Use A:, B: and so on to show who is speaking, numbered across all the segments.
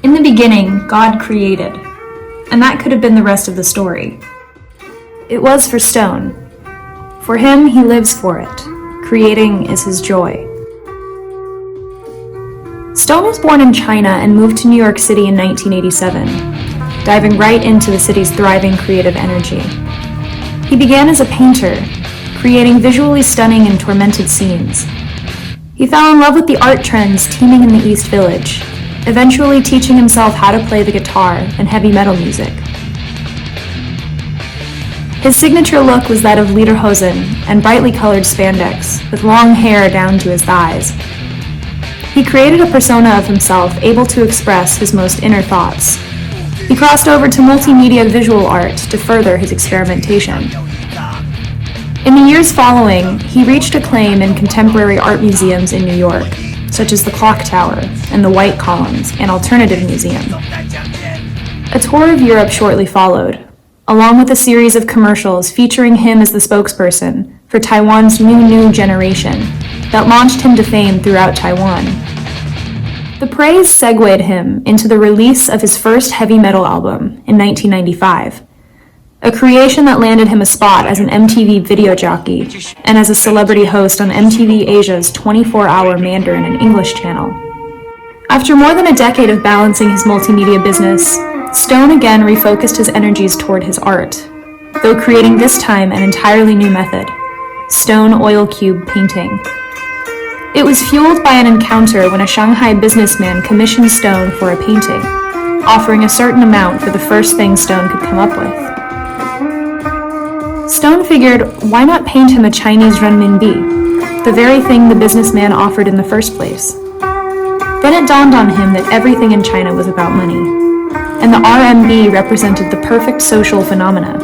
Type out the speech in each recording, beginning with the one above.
A: In the beginning, God created, and that could have been the rest of the story. It was for Stone. For him, he lives for it. Creating is his joy. Stone was born in China and moved to New York City in 1987, diving right into the city's thriving creative energy. He began as a painter, creating visually stunning and tormented scenes. He fell in love with the art trends teeming in the East Village, eventually teaching himself how to play the guitar and heavy metal music. His signature look was that of lederhosen and brightly colored spandex, with long hair down to his thighs. He created a persona of himself able to express his most inner thoughts. He crossed over to multimedia visual art to further his experimentation. In the years following, he reached acclaim in contemporary art museums in New York, such as the Clock Tower and the White Columns and Alternative Museum. A tour of Europe shortly followed, along with a series of commercials featuring him as the spokesperson for Taiwan's new generation that launched him to fame throughout Taiwan. The praise segued him into the release of his first heavy metal album in 1995, a creation that landed him a spot as an MTV video jockey and as a celebrity host on MTV Asia's 24-hour Mandarin and English channel. After more than a decade of balancing his multimedia business, Stone again refocused his energies toward his art, though creating this time an entirely new method, stone oil cube painting. It was fueled by an encounter when a Shanghai businessman commissioned Stone for a painting, offering a certain amount for the first thing Stone could come up with. Stone figured, why not paint him a Chinese renminbi, the very thing the businessman offered in the first place? Then it dawned on him that everything in China was about money, and the RMB represented the perfect social phenomena.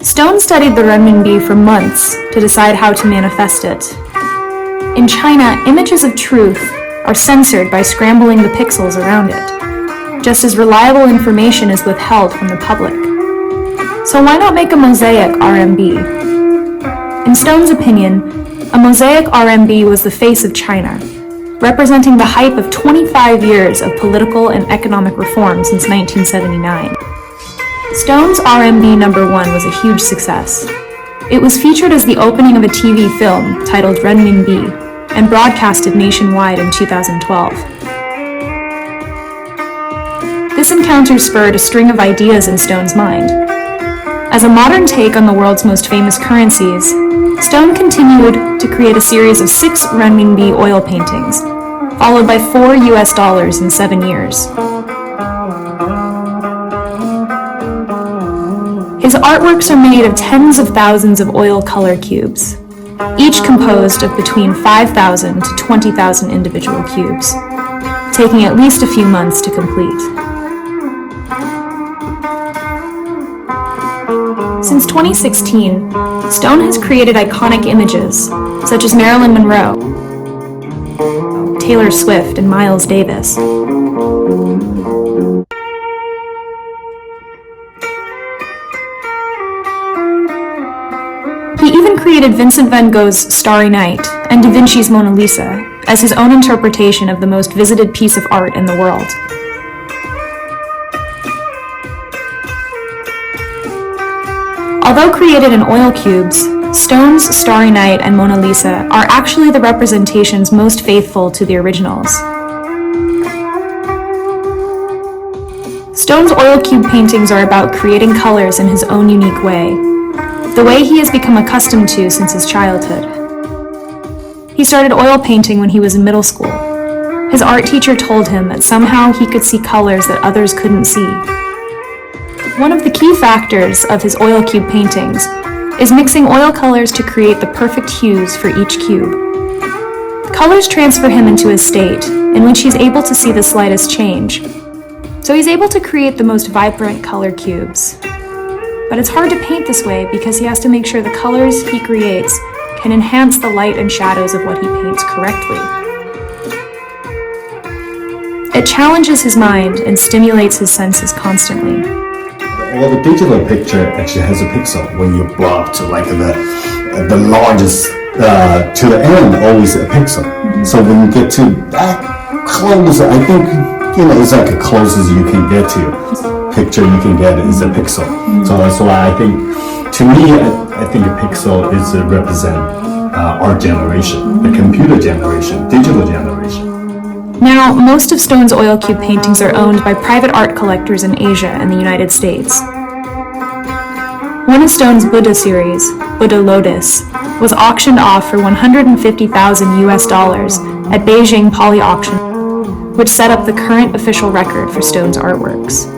A: Stone studied the renminbi for months to decide how to manifest it. In China, images of truth are censored by scrambling the pixels around it, just as reliable information is withheld from the public. So why not make a mosaic RMB? In Stone's opinion, a mosaic RMB was the face of China, representing the hype of 25 years of political and economic reform since 1979. Stone's RMB No. 1 was a huge success. It was featured as the opening of a TV film titled Renminbi and broadcasted nationwide in 2012. This encounter spurred a string of ideas in Stone's mind. As a modern take on the world's most famous currencies, Stone continued to create a series of 6 renminbi oil paintings, followed by $4 US in 7 years. His artworks are made of tens of thousands of oil color cubes, each composed of between 5,000 to 20,000 individual cubes, taking at least a few months to complete. Since 2016, Stone has created iconic images, such as Marilyn Monroe, Taylor Swift, and Miles Davis. He even created Vincent van Gogh's Starry Night and Da Vinci's Mona Lisa as his own interpretation of the most visited piece of art in the world. Although created in oil cubes, Stone's Starry Night and Mona Lisa are actually the representations most faithful to the originals. Stone's oil cube paintings are about creating colors in his own unique way, the way he has become accustomed to since his childhood. He started oil painting when he was in middle school. His art teacher told him that somehow he could see colors that others couldn't see. One of the key factors of his oil cube paintings is mixing oil colors to create the perfect hues for each cube. Colors transfer him into a state in which he's able to see the slightest change. So he's able to create the most vibrant color cubes. But it's hard to paint this way because he has to make sure the colors he creates can enhance the light and shadows of what he paints correctly. It challenges his mind and stimulates his senses constantly.
B: Well, the digital picture actually has a pixel. When you brought to like the largest to the end, always a pixel. So when you get to that close, I think, it's like as close as you can get to. Picture you can get is a pixel. So that's why I think, to me, I think a pixel is represent our generation, the computer generation, digital generation.
A: Now, most of Stone's oil cube paintings are owned by private art collectors in Asia and the United States. One of Stone's Buddha series, Buddha Lotus, was auctioned off for $150,000 at Beijing Poly Auction, which set up the current official record for Stone's artworks.